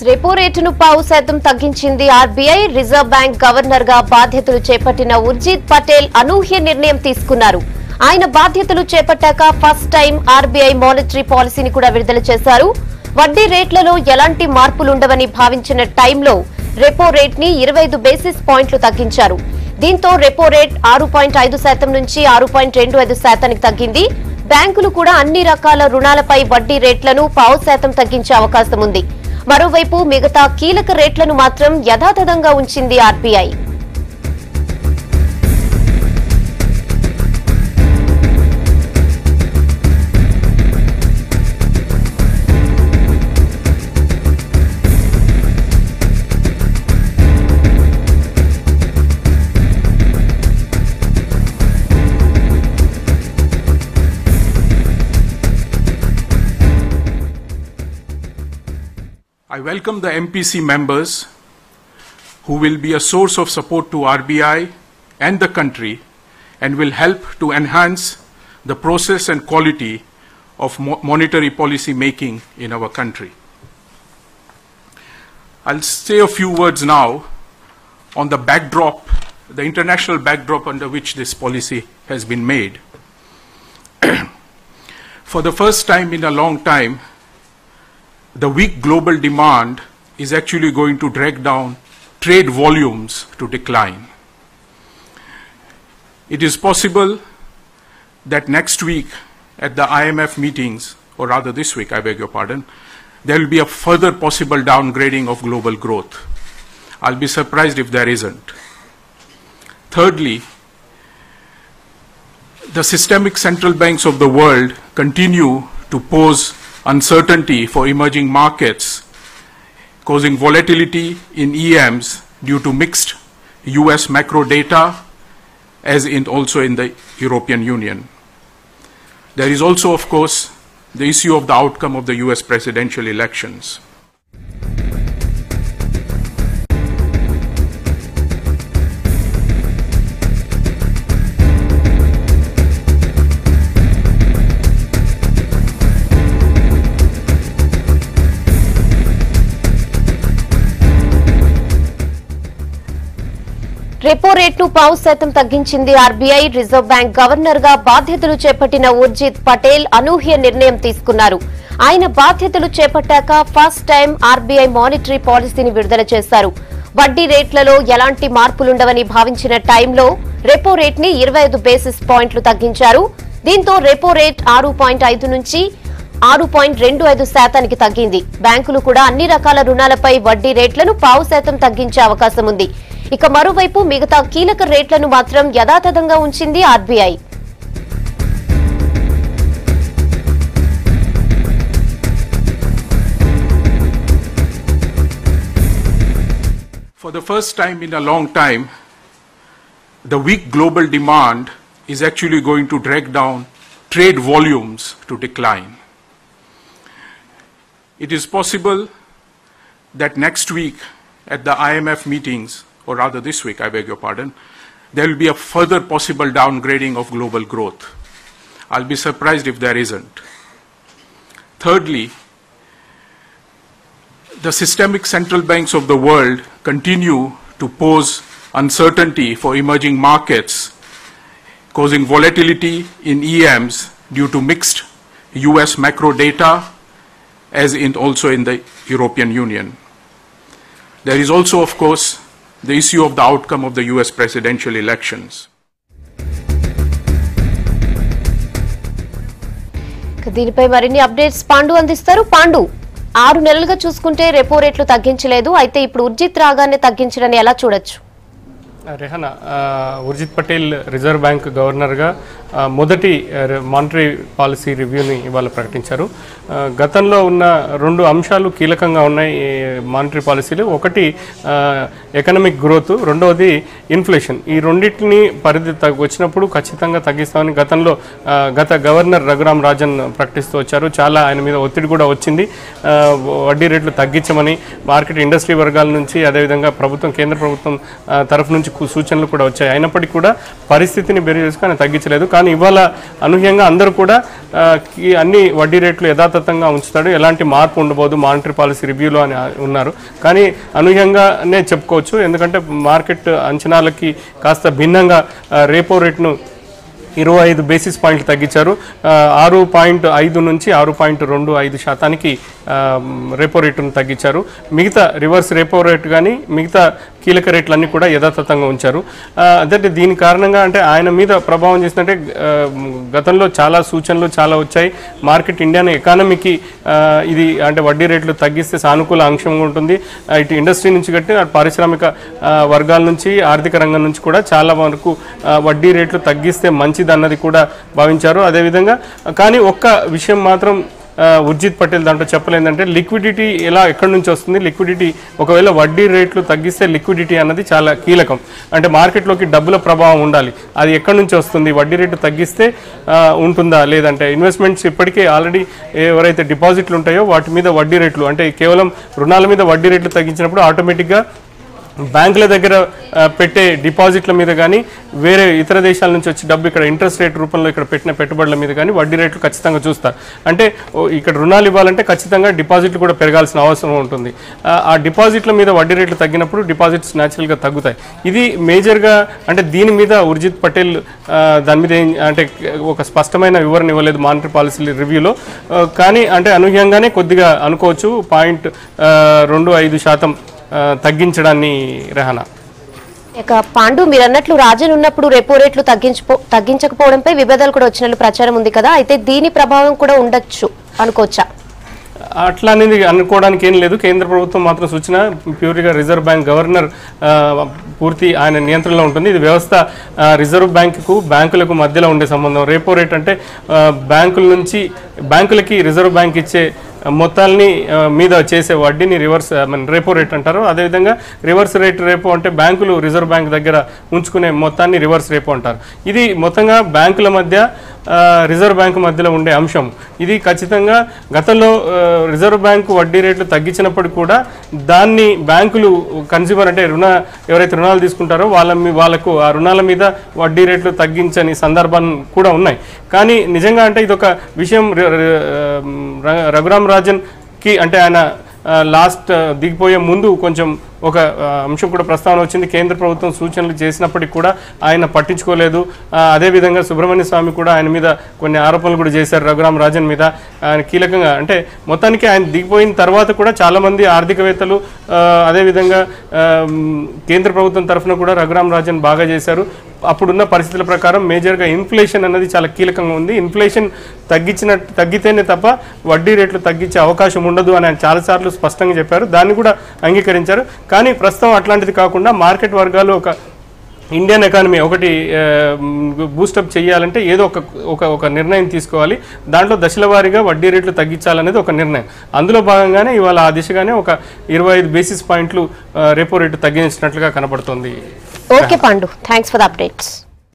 Repo రేటును 0.5% తగ్గించింది RBI. Reserve bank governor గా బాధ్యతలు చేపట్టిన ఉర్జిత్ పటేల్ అనూహ్య నిర్ణయం తీసుకున్నారు. ఆయన బాధ్యతలు చేపట్టాక ఫస్ట్ టైం ఆర్బీఐ మానిటరీ పాలసీని కూడా విడుదల చేశారు. వడ్డీ రేట్లలో ఎలాంటి మార్పులుండవని భావించిన టైంలో రెపో రేట్ ని 25 బేసిస్ పాయింట్లు తగ్గించారు. దీంతో రెపో రేట్ 6.5% నుంచి 6.25% తగ్గింది. బ్యాంకులు కూడా అన్ని రకాల రుణాలపై వడ్డీ రేట్లను 0.5% తగ్గించే అవకాశం ఉంది. మరోవైపు మిగతా కీలక రేట్లను మాత్రం యథాతథంగా ఉంచింది RBI. I welcome the MPC members who will be a source of support to RBI and the country and will help to enhance the process and quality of monetary policy making in our country. I'll say a few words now on the backdrop, the international backdrop under which this policy has been made. For the first time in a long time, the weak global demand is actually going to drag down trade volumes to decline. It is possible that next week at the IMF meetings, or rather this week, I beg your pardon, there will be a further possible downgrading of global growth. I'll be surprised if there isn't. Thirdly, the systemic central banks of the world continue to pose uncertainty for emerging markets, causing volatility in EMs due to mixed US macro data, as also in the European Union. There is also, of course, the issue of the outcome of the US presidential elections. Repo rate ను 0.5% తగ్గించింది RBI. Reserve bank governor గా బాధ్యతలు చేపట్టిన ఉర్జిత్ పటేల్ అనూహ్య నిర్ణయం తీసుకున్నారు. ఆయన బాధ్యతలు చేపట్టాక first time RBI monetary పాలసీని విడుదల చేశారు. వడ్డీ రేట్లలో ఎలాంటి మార్పులుండవని భావించిన టైంలో రెపో రేట్ ని 25 బేసిస్ పాయింట్లు తగ్గించారు. దీంతో రెపో రేట్ 6.5 నుంచి 6.25% తగ్గింది. బ్యాంకులు కూడా అన్ని రకాల రుణాలపై వడ్డీ రేట్లను 0.5% తగ్గించే అవకాశం ఉంది. ఇక మరోవైపు మిగతా కీలక రేట్లను మాత్రం యథాతథంగా ఉంచింది RBI. For the first time in a long time, the weak global demand is actually going to drag down trade volumes to decline. It is possible that next week at the IMF meetings, or rather this week, I beg your pardon, there will be a further possible downgrading of global growth. I'll be surprised if there isn't. Thirdly, the systemic central banks of the world continue to pose uncertainty for emerging markets, causing volatility in EMs due to mixed US macro data, as also in the European Union. There is also, of course, the issue of the outcome of the US presidential elections. దీనిపై మరిన్ని updates Pandu అందిస్తారు. పాండు, 6 నెలలుగా చూసుకుంటే repo రేట్లు తగ్గించలేదు. అయితే ఇప్పుడు ఉర్జిత్ రాగానే తగ్గించడాన్ని ఎలా చూడొచ్చు? రెహనా, ఉర్జిత్ పటేల్ రిజర్వ్ బ్యాంక్ గవర్నర్గా మొదటి మానిటరీ పాలసీ రివ్యూని ఇవాళ ప్రకటించారు. గతంలో ఉన్న 2 అంశాలు కీలకంగా ఉన్నాయి మానిటరీ పాలసీలో. ఒకటి ఎకనామిక్ గ్రోత్, రెండవది ఇన్ఫ్లేషన్. ఈ రెండింటిని పరిధి వచ్చినప్పుడు ఖచ్చితంగా తగ్గిస్తామని గత గవర్నర్ రఘురామ్ రాజన్ ప్రకటిస్తూ వచ్చారు. చాలా ఆయన మీద ఒత్తిడి కూడా వచ్చింది. వడ్డీ రేట్లు తగ్గించమని మార్కెట్ ఇండస్ట్రీ వర్గాల నుంచి, అదేవిధంగా కేంద్ర ప్రభుత్వం తరఫు నుంచి సూచనలు కూడా వచ్చాయి. అయినప్పటికీ కూడా పరిస్థితిని బేరీ చేసుకుని ఆయన తగ్గించలేదు. కానీ ఇవాళ అనూహ్యంగా అందరూ కూడా ఈ అన్ని వడ్డీ రేట్లు యథాతథంగా ఉంచుతాడు, ఎలాంటి మార్పు ఉండబోదు మానిటరీ పాలసీ రివ్యూలో అని ఉన్నారు. కానీ అనూహ్యంగానే చెప్పుకోవచ్చు, ఎందుకంటే మార్కెట్ అంచనాలకి కాస్త భిన్నంగా రేపో రేట్ను 25 బేసిస్ పాయింట్లు తగ్గించారు. 6.5 నుంచి 6.25% రెపో రేటును తగ్గించారు. మిగతా రివర్స్ రెపో రేటు కానీ మిగతా కీలక రేట్లన్నీ కూడా యథాతథంగా ఉంచారు. అంటే దీని కారణంగా అంటే ఆయన మీద ప్రభావం చేసినట్టే గతంలో చాలా సూచనలు చాలా వచ్చాయి. మార్కెట్ ఇండియన్ ఎకానమీకి ఇది అంటే వడ్డీ రేట్లు తగ్గిస్తే సానుకూల అంశంగా ఉంటుంది. ఇటు ఇండస్ట్రీ నుంచి కట్టి పారిశ్రామిక వర్గాల నుంచి ఆర్థిక రంగం నుంచి కూడా చాలా వరకు వడ్డీ రేట్లు తగ్గిస్తే మంచిదన్నది కూడా భావించారు. అదేవిధంగా కానీ ఒక్క విషయం మాత్రం ఉర్జిత్ పటేల్ దాంట్లో చెప్పలేదంటే లిక్విడిటీ ఎక్కడి నుంచి వస్తుంది, లిక్విడిటీ ఒకవేళ వడ్డీ రేట్లు తగ్గిస్తే లిక్విడిటీ అన్నది చాలా కీలకం. అంటే మార్కెట్లోకి డబ్బుల ప్రభావం ఉండాలి, అది ఎక్కడి నుంచి వస్తుంది, వడ్డీ రేటు తగ్గిస్తే ఉంటుందా లేదంటే ఇన్వెస్ట్మెంట్స్ ఇప్పటికే ఆల్రెడీ ఎవరైతే డిపాజిట్లు ఉంటాయో వాటి మీద వడ్డీ రేట్లు అంటే కేవలం రుణాల మీద వడ్డీ రేట్లు తగ్గించినప్పుడు ఆటోమేటిక్గా బ్యాంకుల దగ్గర పెట్టే డిపాజిట్ల మీద కానీ వేరే ఇతర దేశాల నుంచి వచ్చి డబ్బు ఇక్కడ ఇంట్రెస్ట్ రేట్ రూపంలో ఇక్కడ పెట్టిన పెట్టుబడుల మీద కానీ వడ్డీ రేట్లు ఖచ్చితంగా చూస్తారు. అంటే ఇక్కడ రుణాలు ఇవ్వాలంటే ఖచ్చితంగా డిపాజిట్లు కూడా పెరగాల్సిన అవసరం ఉంటుంది. ఆ డిపాజిట్ల మీద వడ్డీ రేట్లు తగ్గినప్పుడు డిపాజిట్స్ న్యాచురల్గా తగ్గుతాయి. ఇది మేజర్గా అంటే దీని మీద ఉర్జిత్ పటేల్ దాని మీద అంటే ఒక స్పష్టమైన వివరణ ఇవ్వలేదు మానిటరీ పాలసీ రివ్యూలో. కానీ అంటే అనూహ్యంగానే కొద్దిగా అనుకోవచ్చు 0.25% తగ్గించడాన్ని రెహానా. ఇక పాండు మీరు అన్నట్లు రాజన్ ఉన్నప్పుడు రెపో రేట్లు తగ్గించకపోవడంపై విభేదాలు కూడా వచ్చినట్లు ప్రచారం ఉంది కదా, అయితే దీని ప్రభావం కూడా ఉండొచ్చు అనుకోవచ్చా? అట్లా అనేది అనుకోవడానికి ఏం లేదు. కేంద్ర ప్రభుత్వం మాత్రం సూచన ప్యూర్గా రిజర్వ్ బ్యాంక్ గవర్నర్ పూర్తి ఆయన నియంత్రణలో ఉంటుంది. ఇది వ్యవస్థ రిజర్వ్ బ్యాంకులకు మధ్యలో ఉండే సంబంధం. రెపో రేట్ అంటే బ్యాంకులకి రిజర్వ్ బ్యాంక్ ఇచ్చే మొత్తాలని మీద చేసే వడ్డీని రెపో రేట్ అంటారు. అదేవిధంగా రివర్స్ రేట్ రెపో అంటే బ్యాంకులు రిజర్వ్ బ్యాంక్ దగ్గర ఉంచుకునే మొత్తాన్ని రివర్స్ రెపో అంటారు. ఇది మొత్తంగా బ్యాంకుల మధ్య రిజర్వ్ బ్యాంకు మధ్యలో ఉండే అంశం. ఇది ఖచ్చితంగా గతంలో రిజర్వ్ బ్యాంకు వడ్డీ రేట్లు తగ్గించినప్పుడు కూడా దాన్ని బ్యాంకులు కన్స్యూమర్ అంటే ఎవరైతే రుణాలు తీసుకుంటారో వాళ్ళకు ఆ రుణాల మీద వడ్డీ రేట్లు తగ్గించని సందర్భాలు కూడా ఉన్నాయి. కానీ నిజంగా అంటే ఇదొక విషయం రఘురామ్ రాజన్కి అంటే ఆయన లాస్ట్ దిగిపోయే ముందు కొంచెం ఒక అంశం కూడా ప్రస్తావన వచ్చింది. కేంద్ర ప్రభుత్వం సూచనలు చేసినప్పటికీ కూడా ఆయన పట్టించుకోలేదు. అదేవిధంగా సుబ్రహ్మణ్య స్వామి కూడా ఆయన మీద కొన్ని ఆరోపణలు కూడా చేశారు రఘురామ్ రాజన్ మీద. ఆయన కీలకంగా అంటే మొత్తానికి ఆయన దిగిపోయిన తర్వాత కూడా చాలామంది ఆర్థికవేత్తలు అదేవిధంగా కేంద్ర ప్రభుత్వం తరఫున కూడా రఘురామ్ రాజన్ బాగా చేశారు. అప్పుడున్న పరిస్థితుల ప్రకారం మేజర్గా ఇన్ఫ్లేషన్ అన్నది చాలా కీలకంగా ఉంది. ఇన్ఫ్లేషన్ తగ్గితేనే తప్ప వడ్డీ రేట్లు తగ్గించే అవకాశం ఉండదు అని ఆయన చాలాసార్లు స్పష్టంగా చెప్పారు. దాన్ని కూడా అంగీకరించారు. కానీ ప్రస్తుతం అట్లాంటిది కాకుండా మార్కెట్ వర్గాలు ఒక ఇండియన్ ఎకానమీ ఒకటి బూస్టప్ చేయాలంటే ఏదో ఒక నిర్ణయం తీసుకోవాలి. దాంట్లో దశల వారీగా వడ్డీ రేట్లు తగ్గించాలనేది ఒక నిర్ణయం. అందులో భాగంగానే ఇవాళ ఆ దిశగానే ఒక 25 బేసిస్ పాయింట్లు రెపో రేటు తగ్గించినట్లుగా కనబడుతోంది. Okay Pandu, thanks for the updates.